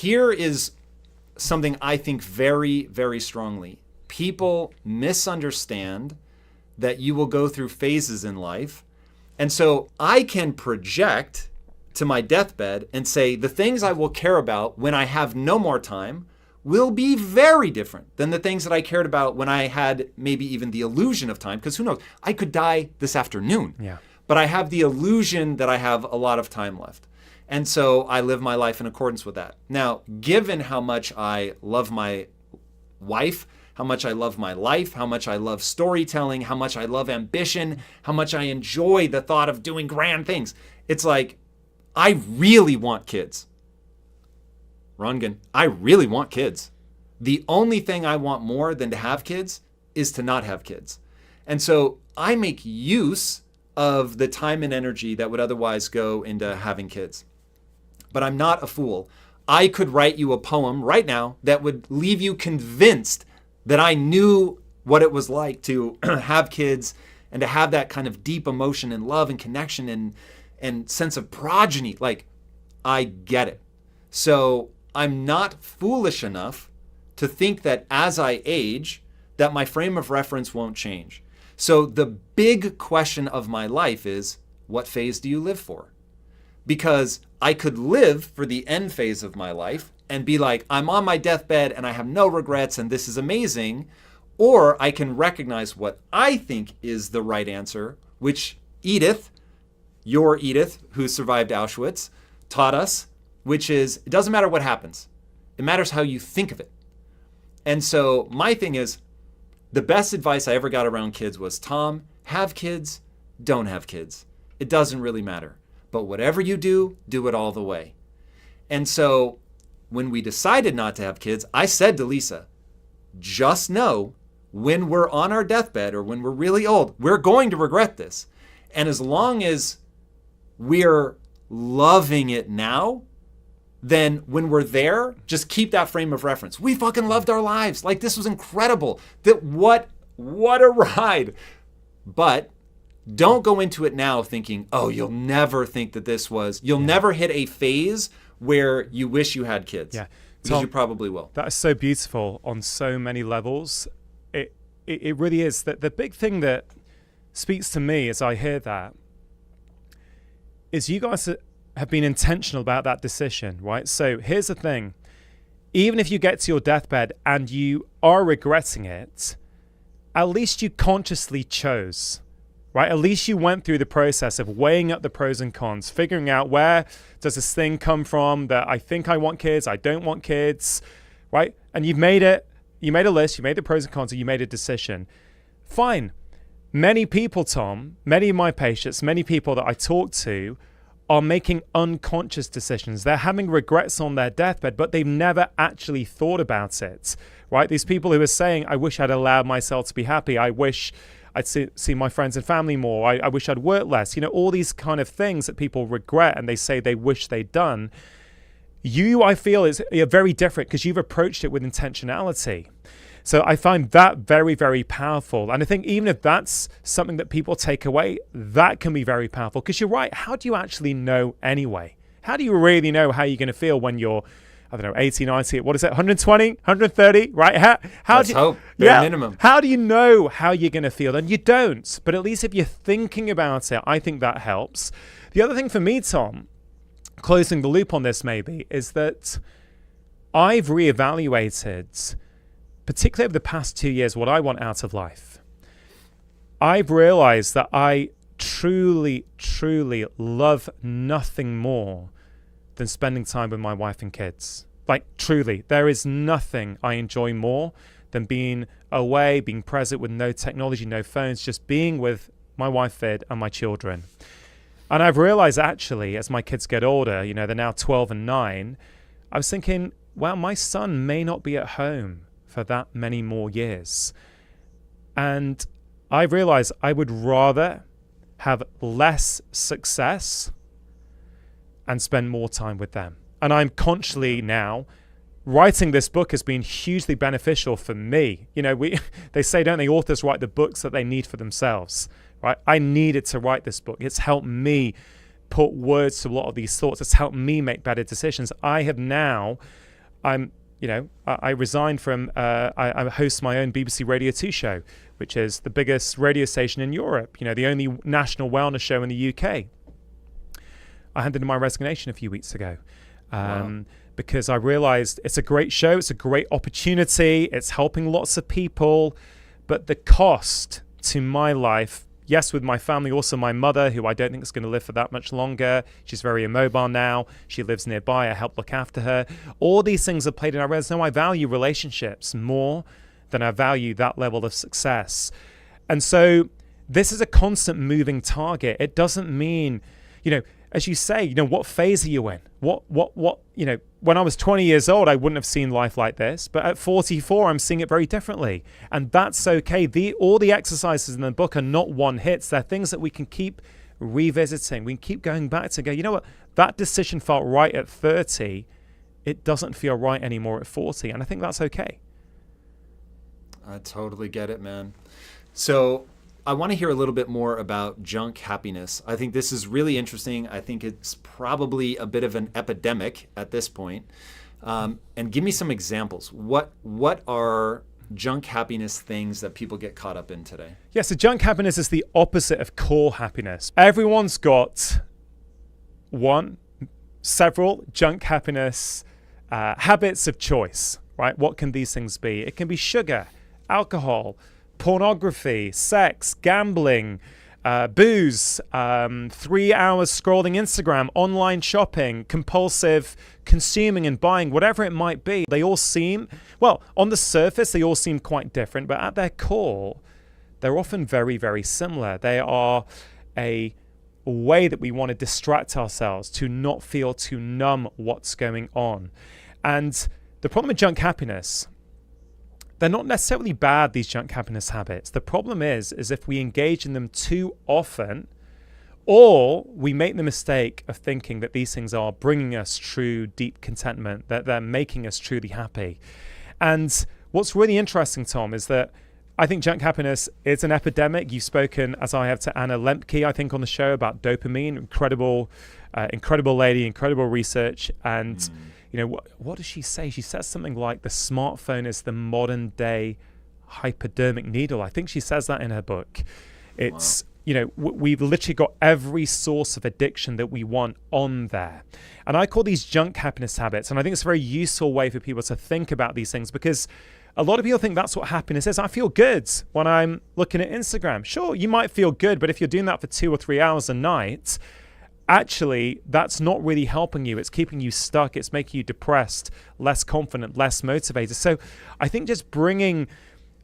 here is something I think very, very strongly. People misunderstand that you will go through phases in life. And so I can project to my deathbed and say the things I will care about when I have no more time will be very different than the things that I cared about when I had maybe even the illusion of time. Because who knows, I could die this afternoon. Yeah. But I have the illusion that I have a lot of time left. And so I live my life in accordance with that. Now, given how much I love my wife, how much I love my life, how much I love storytelling, how much I love ambition, how much I enjoy the thought of doing grand things, it's like, I really want kids. Rangan, I really want kids. The only thing I want more than to have kids is to not have kids. And so I make use of the time and energy that would otherwise go into having kids. But I'm not a fool. I could write you a poem right now that would leave you convinced that I knew what it was like to have kids and to have that kind of deep emotion and love and connection and sense of progeny. Like, I get it. So I'm not foolish enough to think that as I age, that my frame of reference won't change. So the big question of my life is, what phase do you live for? Because I could live for the end phase of my life and be like, I'm on my deathbed and I have no regrets and this is amazing. Or I can recognize what I think is the right answer, which Edith, your Edith, who survived Auschwitz, taught us, which is, it doesn't matter what happens. It matters how you think of it. And so my thing is, the best advice I ever got around kids was, Tom, have kids, don't have kids. It doesn't really matter. But whatever you do, do it all the way. And so when we decided not to have kids, I said to Lisa, just know when we're on our deathbed or when we're really old, we're going to regret this. And as long as we're loving it now, then when we're there, just keep that frame of reference. We fucking loved our lives. Like, this was incredible. What a ride. But don't go into it now thinking, oh, you'll never think that you'll never hit a phase where you wish you had kids. Yeah. Because you probably will. That is so beautiful on so many levels. It really is. The big thing that speaks to me as I hear that is you guys have been intentional about that decision, right? So here's the thing. Even if you get to your deathbed and you are regretting it, at least you consciously chose, right? At least you went through the process of weighing up the pros and cons, figuring out where does this thing come from that I think I want kids, I don't want kids, right? And you made a list, you made the pros and cons, and you made a decision. Fine. Many people, Tom, many of my patients, many people that I talk to are making unconscious decisions. They're having regrets on their deathbed, but they've never actually thought about it, right? These people who are saying, I wish I'd allowed myself to be happy. I wish I'd see my friends and family more. I wish I'd worked less. You know, all these kind of things that people regret and they say they wish they'd done. You, I feel, is very different because you've approached it with intentionality. So I find that very, very powerful. And I think even if that's something that people take away, that can be very powerful. Because you're right, how do you actually know anyway? How do you really know how you're going to feel when you're, I don't know, 80, 90, what is it, 120, 130, right? How Let's hope, bare minimum. How do you know how you're going to feel? And you don't. But at least if you're thinking about it, I think that helps. The other thing for me, Tom, closing the loop on this maybe, is that I've reevaluated, particularly over the past 2 years, what I want out of life. I've realized that I truly, truly love nothing more than spending time with my wife and kids. Like, truly, there is nothing I enjoy more than being away, being present with no technology, no phones, just being with my wife, Vid, and my children. And I've realized actually, as my kids get older, you know, they're now 12 and 9, I was thinking, well, my son may not be at home for that many more years. And I realized I would rather have less success and spend more time with them. And I'm consciously now, writing this book has been hugely beneficial for me. You know, they say, don't they, authors write the books that they need for themselves, right? I needed to write this book. It's helped me put words to a lot of these thoughts. It's helped me make better decisions. I have now I resigned from, I host my own BBC Radio 2 show, which is the biggest radio station in Europe, the only national wellness show in the UK. I handed in my resignation a few weeks ago. Wow. Because I realized it's a great show, it's a great opportunity, it's helping lots of people, but the cost to my life, yes, with my family, also my mother, who I don't think is going to live for that much longer. She's very immobile now. She lives nearby. I help look after her. All these things are played in. I realize, no, I value relationships more than I value that level of success. And so this is a constant moving target. It doesn't mean, as you say, what phase are you in? What, when I was 20 years old, I wouldn't have seen life like this. But at 44, I'm seeing it very differently. And that's okay. All the exercises in the book are not one hits. They're things that we can keep revisiting. We can keep going back to go, you know what? That decision felt right at 30. It doesn't feel right anymore at 40. And I think that's okay. I totally get it, man. So I want to hear a little bit more about junk happiness. I think this is really interesting. I think it's probably a bit of an epidemic at this point. And give me some examples. What are junk happiness things that people get caught up in today? Yeah, so junk happiness is the opposite of core happiness. Everyone's got several junk happiness habits of choice, right? What can these things be? It can be sugar, alcohol, pornography, sex, gambling, booze, 3 hours scrolling Instagram, online shopping, compulsive consuming and buying, whatever it might be. They all seem, on the surface, they all seem quite different, but at their core, they're often very, very similar. They are a way that we want to distract ourselves, to not feel, to numb what's going on. And the problem with junk happiness, they're not necessarily bad, these junk happiness habits. The problem is if we engage in them too often, or we make the mistake of thinking that these things are bringing us true, deep contentment, that they're making us truly happy. And what's really interesting, Tom, is that I think junk happiness is an epidemic. You've spoken, as I have, to Anna Lembke, I think, on the show about dopamine. Incredible lady, incredible research. And what does she say? She says something like the smartphone is the modern day hypodermic needle. I think she says that in her book. It's, we've literally got every source of addiction that we want on there. And I call these junk happiness habits. And I think it's a very useful way for people to think about these things, because a lot of people think that's what happiness is. I feel good when I'm looking at Instagram. Sure, you might feel good, but if you're doing that for 2 or 3 hours a night, actually, that's not really helping you. It's keeping you stuck. It's making you depressed, less confident, less motivated. So I think just bringing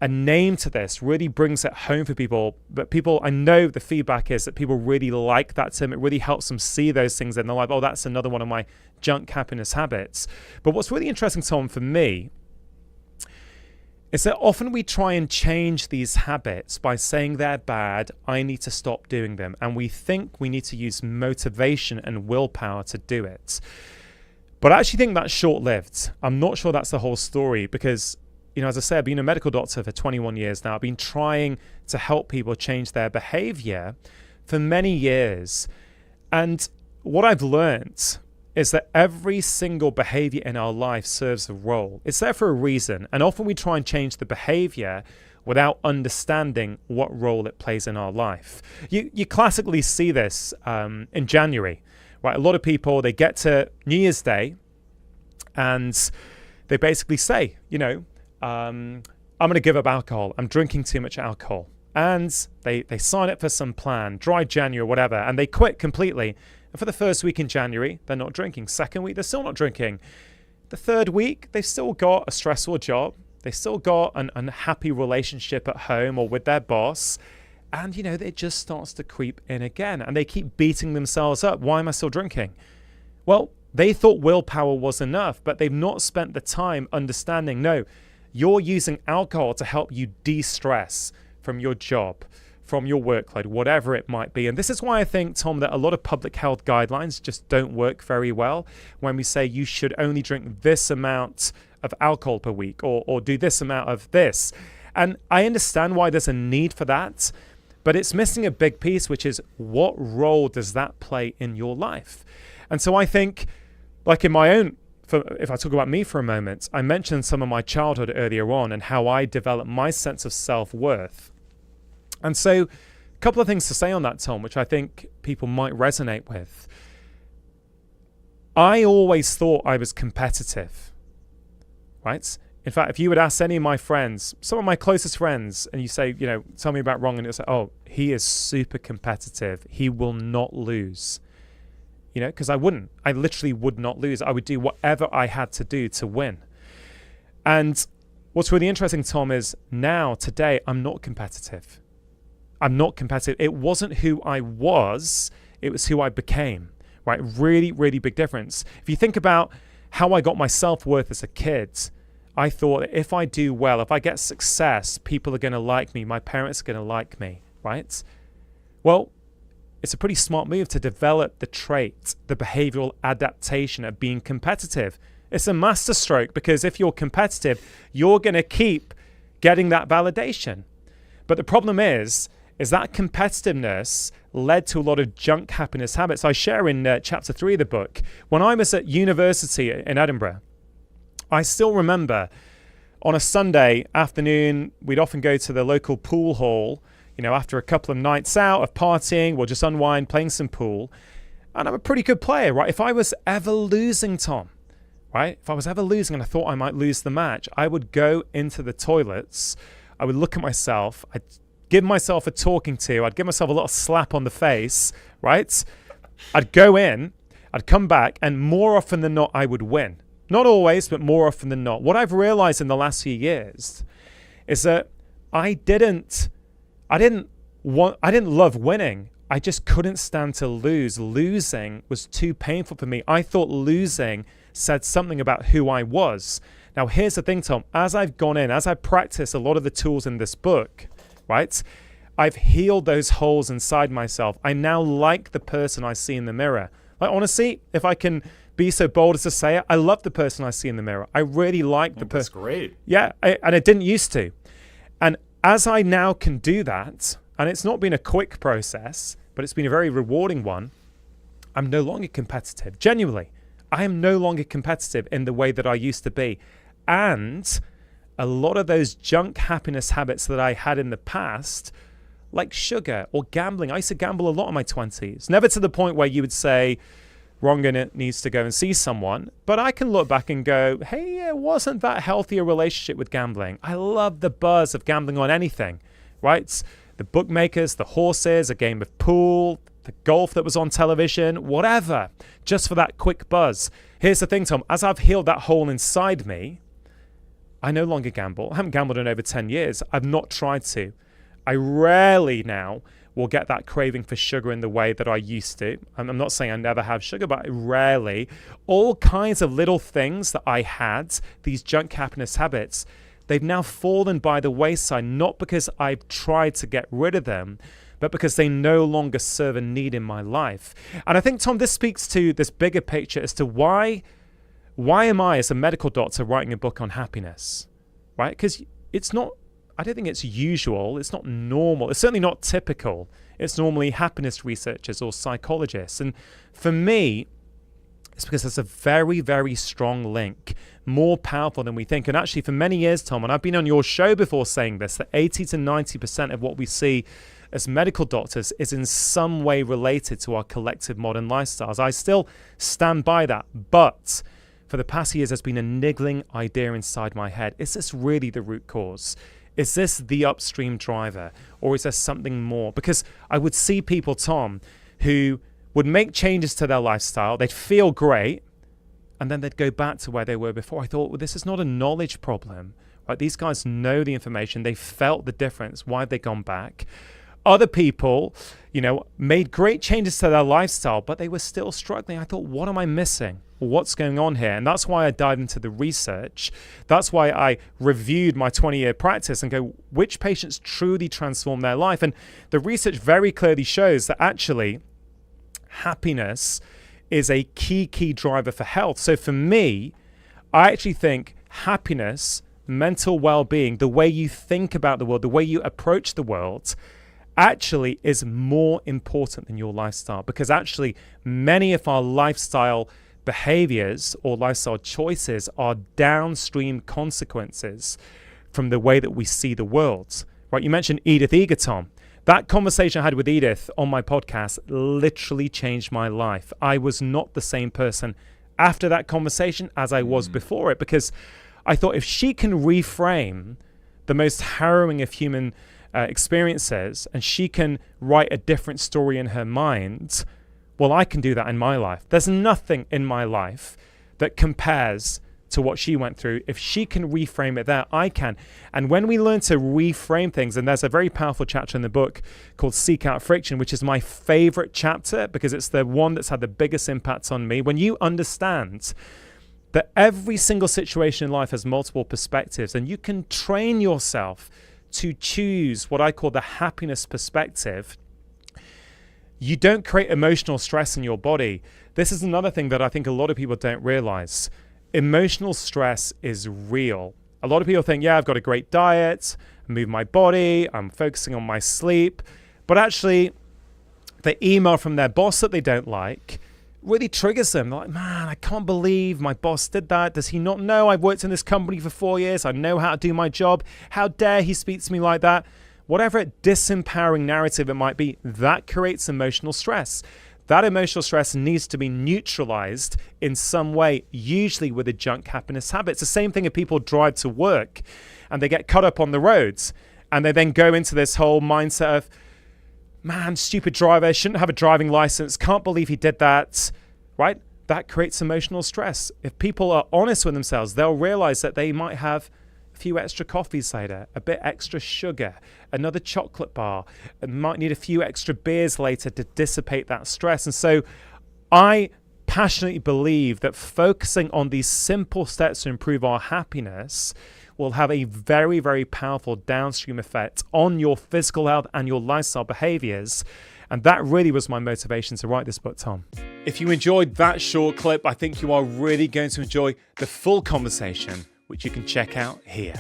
a name to this really brings it home for people. But people, I know the feedback is that people really like that term. It really helps them see those things in their life. Oh, that's another one of my junk happiness habits. But what's really interesting, Tom, for me, is that often we try and change these habits by saying they're bad, I need to stop doing them. And we think we need to use motivation and willpower to do it. But I actually think that's short-lived. I'm not sure that's the whole story, because, as I say, I've been a medical doctor for 21 years now. I've been trying to help people change their behavior for many years. And what I've learned is that every single behavior in our life serves a role. It's there for a reason. And often we try and change the behavior without understanding what role it plays in our life. You classically see this in January, right? A lot of people, they get to New Year's Day and they basically say, I'm going to give up alcohol. I'm drinking too much alcohol. And they sign up for some plan, dry January or whatever, and they quit completely. And for the first week in January, they're not drinking. Second week, they're still not drinking. The third week, they've still got a stressful job. They still got an unhappy relationship at home or with their boss. And, it just starts to creep in again. And they keep beating themselves up. Why am I still drinking? Well, they thought willpower was enough, but they've not spent the time understanding, no, you're using alcohol to help you de-stress from your job, from your workload, whatever it might be. And this is why I think, Tom, that a lot of public health guidelines just don't work very well when we say you should only drink this amount of alcohol per week or do this amount of this. And I understand why there's a need for that, but it's missing a big piece, which is what role does that play in your life? And so I think, like in my own if I talk about me for a moment, I mentioned some of my childhood earlier on and how I developed my sense of self-worth. And so a couple of things to say on that, Tom, which I think people might resonate with. I always thought I was competitive, right? In fact, if you would ask any of my friends, some of my closest friends, and you say, tell me about Rangan, it's like, oh, he is super competitive. He will not lose. Because I literally would not lose. I would do whatever I had to do to win. And what's really interesting, Tom, is now, today, I'm not competitive. I'm not competitive. It wasn't who I was, it was who I became, right? Really, really big difference. If you think about how I got my self-worth as a kid, I thought if I do well, if I get success, people are going to like me, my parents are going to like me, right? Well, it's a pretty smart move to develop the trait, the behavioral adaptation of being competitive. It's a masterstroke because if you're competitive, you're going to keep getting that validation. But the problem is that competitiveness led to a lot of junk happiness habits. I share in chapter 3 of the book. When I was at university in Edinburgh, I still remember on a Sunday afternoon, we'd often go to the local pool hall, after a couple of nights out of partying, we'll just unwind, playing some pool. And I'm a pretty good player, right? If I was ever losing, Tom, right? If I was ever losing and I thought I might lose the match, I would go into the toilets. I would look at myself. I'd give myself a talking to. I'd give myself a little slap on the face, right? I'd go in, I'd come back, and more often than not, I would win. Not always, but more often than not. What I've realized in the last few years is that I didn't love winning. I just couldn't stand to lose. Losing was too painful for me. I thought losing said something about who I was. Now, here's the thing, Tom. As I've gone in, as I practiced a lot of the tools in this book, right, I've healed those holes inside myself. I now like the person I see in the mirror. Like, honestly, if I can be so bold as to say it, I love the person I see in the mirror. I really like the person. That's great. Yeah, and I didn't used to. And as I now can do that, and it's not been a quick process, but it's been a very rewarding one, I'm no longer competitive. Genuinely, I am no longer competitive in the way that I used to be. And a lot of those junk happiness habits that I had in the past, like sugar or gambling, I used to gamble a lot in my 20s. Never to the point where you would say, Rangan needs to go and see someone. But I can look back and go, hey, it wasn't that healthy a relationship with gambling. I love the buzz of gambling on anything, right? The bookmakers, the horses, a game of pool, the golf that was on television, whatever, just for that quick buzz. Here's the thing, Tom, as I've healed that hole inside me, I no longer gamble. I haven't gambled in over 10 years. I've not tried to. I rarely now will get that craving for sugar in the way that I used to. I'm not saying I never have sugar, but rarely. All kinds of little things that I had, these junk happiness habits, they've now fallen by the wayside, not because I've tried to get rid of them, but because they no longer serve a need in my life. And I think, Tom, this speaks to this bigger picture as to why am I, as a medical doctor, writing a book on happiness, right? Because I don't think it's usual. It's not normal. It's certainly not typical. It's normally happiness researchers or psychologists. And for me, it's because there's a very, very strong link, more powerful than we think. And actually, for many years, Tom, and I've been on your show before saying this, that 80 to 90% of what we see as medical doctors is in some way related to our collective modern lifestyles. I still stand by that. But for the past years, there's been a niggling idea inside my head. Is this really the root cause? Is this the upstream driver, or is there something more? Because I would see people, Tom, who would make changes to their lifestyle, they'd feel great, and then they'd go back to where they were before. I thought, well, this is not a knowledge problem, right? These guys know the information, they felt the difference. Why have they gone back? Other people, made great changes to their lifestyle, but they were still struggling. I thought, what am I missing? What's going on here? And that's why I dived into the research. That's why I reviewed my 20-year practice and go, which patients truly transform their life? And the research very clearly shows that actually happiness is a key driver for health. So for me, I actually think happiness, mental well-being, the way you think about the world, the way you approach the world, actually is more important than your lifestyle, because actually many of our lifestyle behaviors or lifestyle choices are downstream consequences from the way that we see the world, right? You mentioned Edith Egerton. That conversation I had with Edith on my podcast literally changed my life. I was not the same person after that conversation as I was before it, because I thought if she can reframe the most harrowing of human experiences and she can write a different story in her mind, well, I can do that in my life. There's nothing in my life that compares to what she went through. If she can reframe it there, I can. And when we learn to reframe things, and there's a very powerful chapter in the book called Seek Out Friction, which is my favorite chapter because it's the one that's had the biggest impact on me. When you understand that every single situation in life has multiple perspectives, and you can train yourself to choose what I call the happiness perspective, you don't create emotional stress in your body. This is another thing that I think a lot of people don't realize. Emotional stress is real. A lot of people think, yeah, I've got a great diet, I move my body, I'm focusing on my sleep. But actually, the email from their boss that they don't like really triggers them. They're like, man, I can't believe my boss did that. Does he not know I've worked in this company for 4 years? I know how to do my job. How dare he speak to me like that? Whatever disempowering narrative it might be, that creates emotional stress. That emotional stress needs to be neutralized in some way, usually with a junk happiness habit. It's the same thing if people drive to work and they get cut up on the roads and they then go into this whole mindset of, man, stupid driver, shouldn't have a driving license, can't believe he did that, right? That creates emotional stress. If people are honest with themselves, they'll realize that they might have few extra coffees later, a bit extra sugar, another chocolate bar, and might need a few extra beers later to dissipate that stress. And so I passionately believe that focusing on these simple steps to improve our happiness will have a very, very powerful downstream effect on your physical health and your lifestyle behaviors. And that really was my motivation to write this book, Tom. If you enjoyed that short clip, I think you are really going to enjoy the full conversation, which you can check out here.